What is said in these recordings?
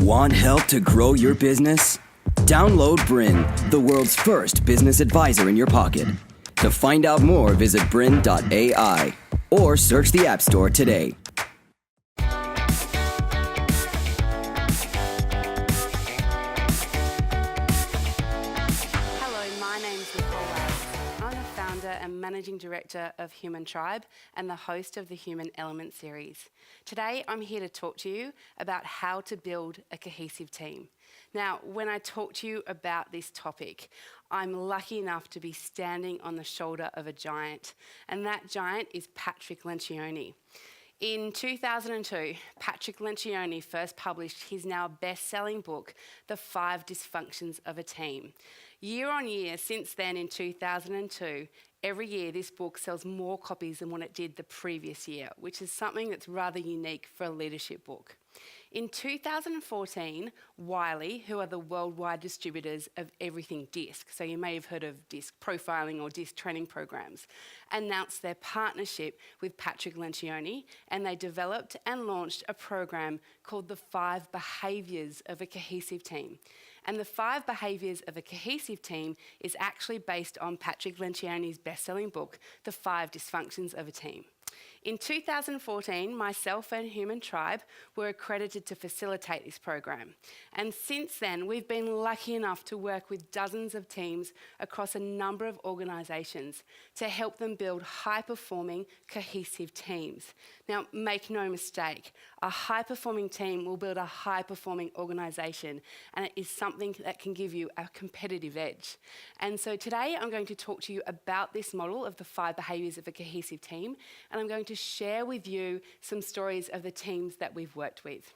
Want help to grow your business? Download BRiN, the world's first business advisor in your pocket. To find out more, visit BRiN.ai or search the App Store today. Hello, my name's Nicole Morris. I'm the founder and managing director of Human Tribe and the host of the Human Element series. Today, I'm here to talk to you about how to build a cohesive team. Now, when I talk to you about this topic, I'm lucky enough to be standing on the shoulder of a giant, and that giant is Patrick Lencioni. In 2002, Patrick Lencioni first published his now best-selling book, The 5 Dysfunctions of a Team. Year on year, since then in 2002, every year this book sells more copies than what it did the previous year, which is something that's rather unique for a leadership book. In 2014, Wiley, who are the worldwide distributors of everything DISC, so you may have heard of DISC profiling or DISC training programs, announced their partnership with Patrick Lencioni, and they developed and launched a program called the 5 Behaviours of a Cohesive Team. And the 5 Behaviours of a Cohesive Team is actually based on Patrick Lencioni's best-selling book, The 5 Dysfunctions of a Team. In 2014, myself and Human Tribe were accredited to facilitate this program. And since then, we've been lucky enough to work with dozens of teams across a number of organisations to help them build high-performing, cohesive teams. Now, make no mistake, a high-performing team will build a high-performing organisation, and it is something that can give you a competitive edge. And so today, I'm going to talk to you about this model of the 5 behaviours of a cohesive team, and I'm going to share with you some stories of the teams that we've worked with.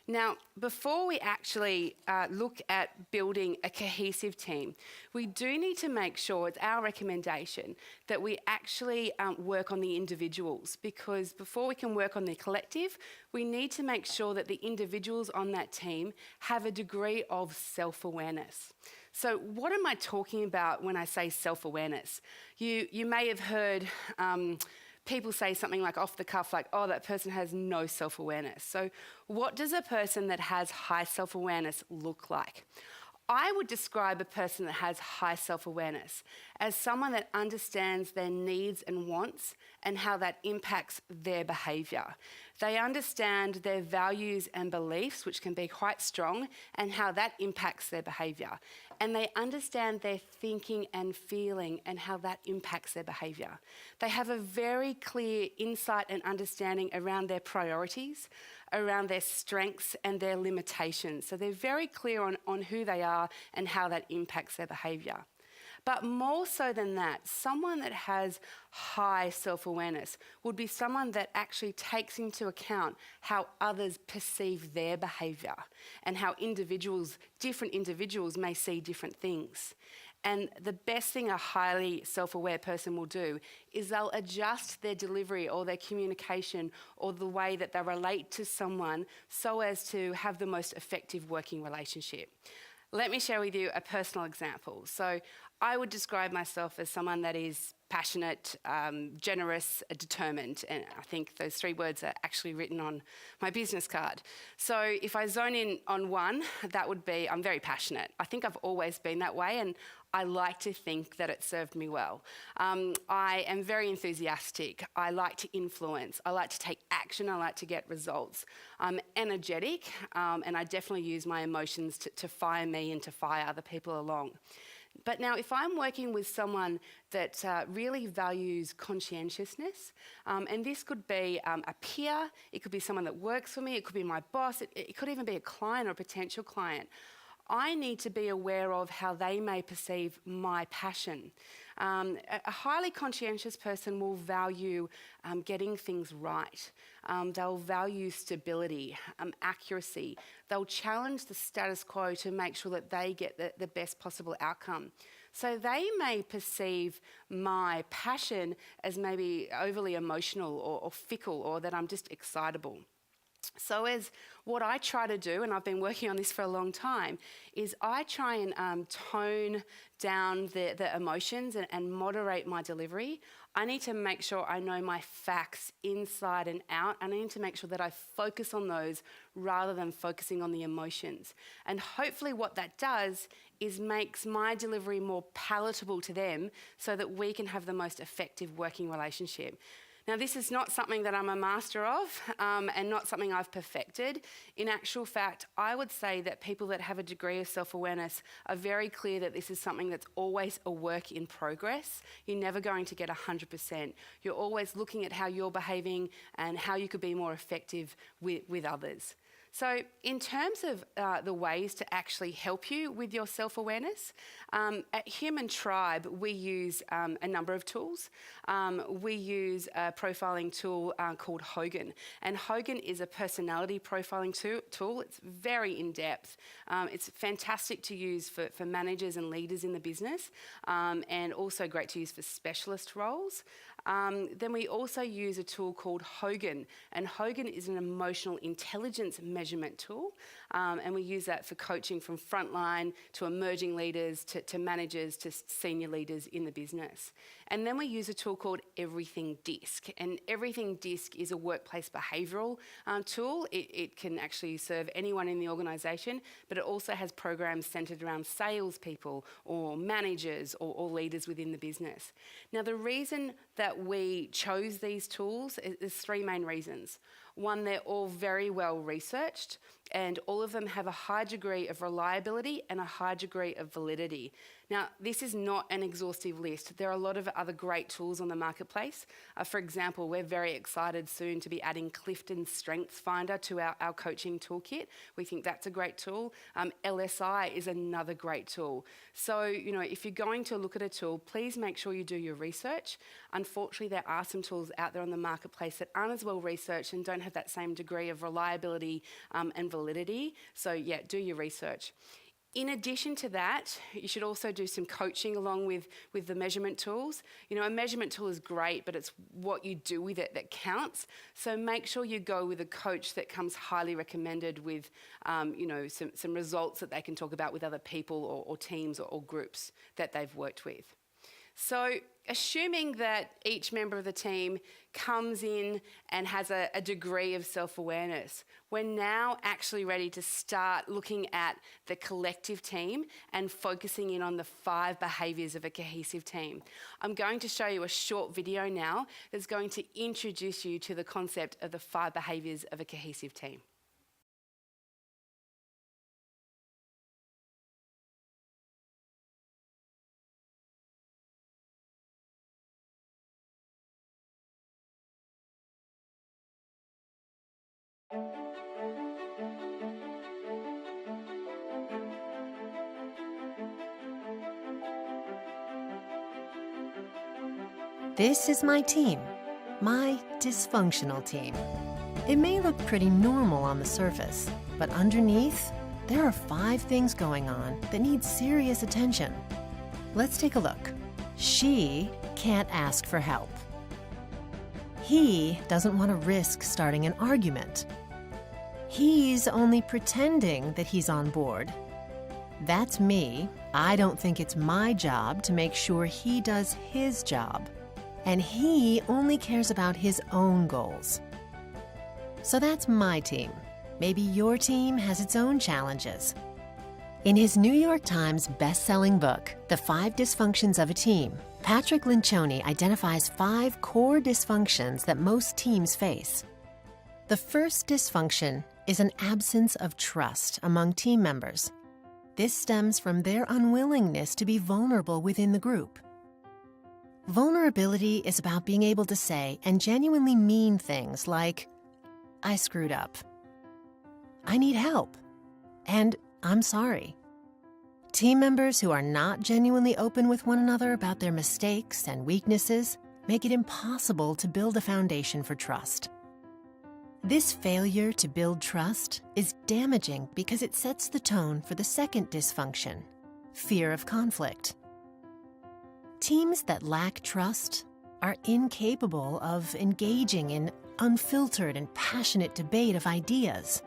Now, before we actually look at building a cohesive team, we do need to make sure, it's our recommendation, that we actually work on the individuals, because before we can work on the collective, we need to make sure that the individuals on that team have a degree of self-awareness. So what am I talking about when I say self-awareness? You may have heard people say something like off the cuff, like, oh, that person has no self-awareness. So what does a person that has high self-awareness look like? I would describe a person that has high self-awareness as someone that understands their needs and wants and how that impacts their behaviour. They understand their values and beliefs, which can be quite strong, and how that impacts their behaviour. And they understand their thinking and feeling and how that impacts their behaviour. They have a very clear insight and understanding around their priorities, around their strengths and their limitations. So they're very clear on who they are and how that impacts their behaviour. But more so than that, someone that has high self-awareness would be someone that actually takes into account how others perceive their behaviour and how different individuals may see different things. And the best thing a highly self-aware person will do is they'll adjust their delivery or their communication or the way that they relate to someone so as to have the most effective working relationship. Let me share with you a personal example. So I would describe myself as someone that is passionate, generous, determined, and I think those 3 words are actually written on my business card. So if I zone in on one, that would be I'm very passionate. I think I've always been that way, and I like to think that it served me well. I am very enthusiastic. I like to influence. I like to take action. I like to get results. I'm energetic, and I definitely use my emotions to fire me and to fire other people along. But now, if I'm working with someone that really values conscientiousness, and this could be a peer, it could be someone that works for me, it could be my boss, it could even be a client or a potential client, I need to be aware of how they may perceive my passion. A highly conscientious person will value getting things right. They'll value stability, accuracy. They'll challenge the status quo to make sure that they get the best possible outcome. So they may perceive my passion as maybe overly emotional or fickle, or that I'm just excitable. So as what I try to do, and I've been working on this for a long time, is I try and tone down the emotions and moderate my delivery. I need to make sure I know my facts inside and out, and I need to make sure that I focus on those rather than focusing on the emotions. And hopefully what that does is makes my delivery more palatable to them so that we can have the most effective working relationship. Now, this is not something that I'm a master of and not something I've perfected. In actual fact, I would say that people that have a degree of self-awareness are very clear that this is something that's always a work in progress. You're never going to get 100%. You're always looking at how you're behaving and how you could be more effective with others. So in terms of the ways to actually help you with your self-awareness, at Human Tribe, we use a number of tools. We use a profiling tool called Hogan. And Hogan is a personality profiling tool. It's very in-depth. It's fantastic to use for managers and leaders in the business, and also great to use for specialist roles. Then we also use a tool called Hogan, and Hogan is an emotional intelligence measurement tool, and we use that for coaching from frontline to emerging leaders to managers to senior leaders in the business. And then we use a tool called Everything Disc, and Everything Disc is a workplace behavioural tool. It can actually serve anyone in the organisation, but it also has programs centred around salespeople or managers or leaders within the business. Now, the reason that we chose these tools is three main reasons. One, they're all very well researched, and all of them have a high degree of reliability and a high degree of validity. Now, this is not an exhaustive list. There are a lot of other great tools on the marketplace. For example, we're very excited soon to be adding Clifton's Strengths Finder to our coaching toolkit. We think that's a great tool. LSI is another great tool. So, if you're going to look at a tool, please make sure you do your research. Unfortunately, there are some tools out there on the marketplace that aren't as well researched and don't have that same degree of reliability and validity. So, yeah, do your research. In addition to that, you should also do some coaching along with the measurement tools. A measurement tool is great, but it's what you do with it that counts. So make sure you go with a coach that comes highly recommended with, some results that they can talk about with other people or teams or groups that they've worked with. So assuming that each member of the team comes in and has a degree of self-awareness, we're now actually ready to start looking at the collective team and focusing in on the 5 behaviours of a cohesive team. I'm going to show you a short video now that's going to introduce you to the concept of the 5 behaviours of a cohesive team. This is my team, my dysfunctional team. It may look pretty normal on the surface, but underneath, there are 5 things going on that need serious attention. Let's take a look. She can't ask for help. He doesn't want to risk starting an argument. He's only pretending that he's on board. That's me. I don't think it's my job to make sure he does his job. And he only cares about his own goals. So that's my team. Maybe your team has its own challenges. In his New York Times best-selling book, The 5 Dysfunctions of a Team, Patrick Lencioni identifies 5 core dysfunctions that most teams face. The first dysfunction is an absence of trust among team members. This stems from their unwillingness to be vulnerable within the group. Vulnerability is about being able to say and genuinely mean things like, I screwed up, I need help, and I'm sorry. Team members who are not genuinely open with one another about their mistakes and weaknesses make it impossible to build a foundation for trust. This failure to build trust is damaging because it sets the tone for the second dysfunction, fear of conflict. Teams that lack trust are incapable of engaging in unfiltered and passionate debate of ideas.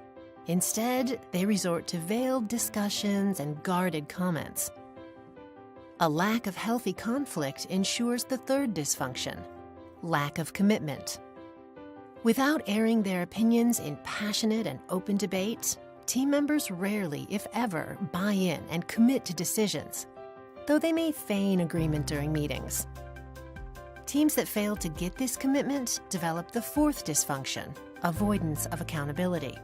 Instead, they resort to veiled discussions and guarded comments. A lack of healthy conflict ensures the third dysfunction: lack of commitment. Without airing their opinions in passionate and open debate, team members rarely, if ever, buy in and commit to decisions, though they may feign agreement during meetings. Teams that fail to get this commitment develop the fourth dysfunction: avoidance of accountability.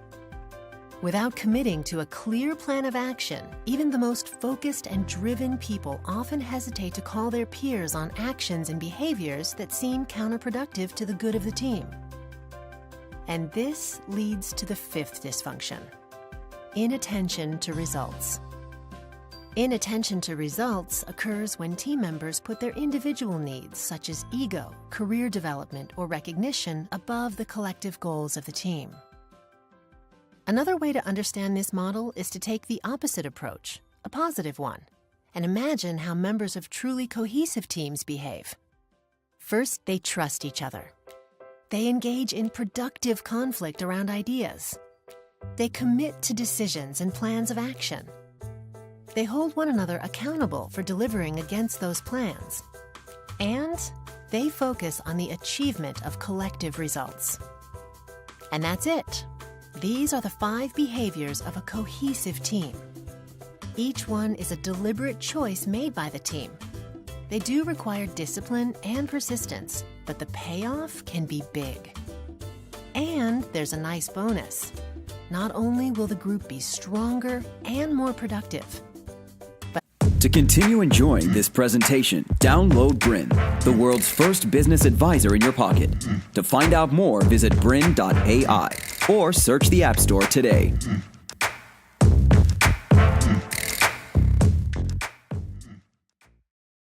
Without committing to a clear plan of action, even the most focused and driven people often hesitate to call their peers on actions and behaviors that seem counterproductive to the good of the team. And this leads to the fifth dysfunction: inattention to results. Inattention to results occurs when team members put their individual needs, such as ego, career development, or recognition, above the collective goals of the team. Another way to understand this model is to take the opposite approach, a positive one, and imagine how members of truly cohesive teams behave. First, they trust each other. They engage in productive conflict around ideas. They commit to decisions and plans of action. They hold one another accountable for delivering against those plans. And they focus on the achievement of collective results. And that's it. These are the 5 behaviors of a cohesive team. Each one is a deliberate choice made by the team. They do require discipline and persistence, but the payoff can be big. And there's a nice bonus. Not only will the group be stronger and more productive, To continue enjoying this presentation, download BRiN, the world's first business advisor in your pocket. To find out more, visit BRiN.ai or search the App Store today.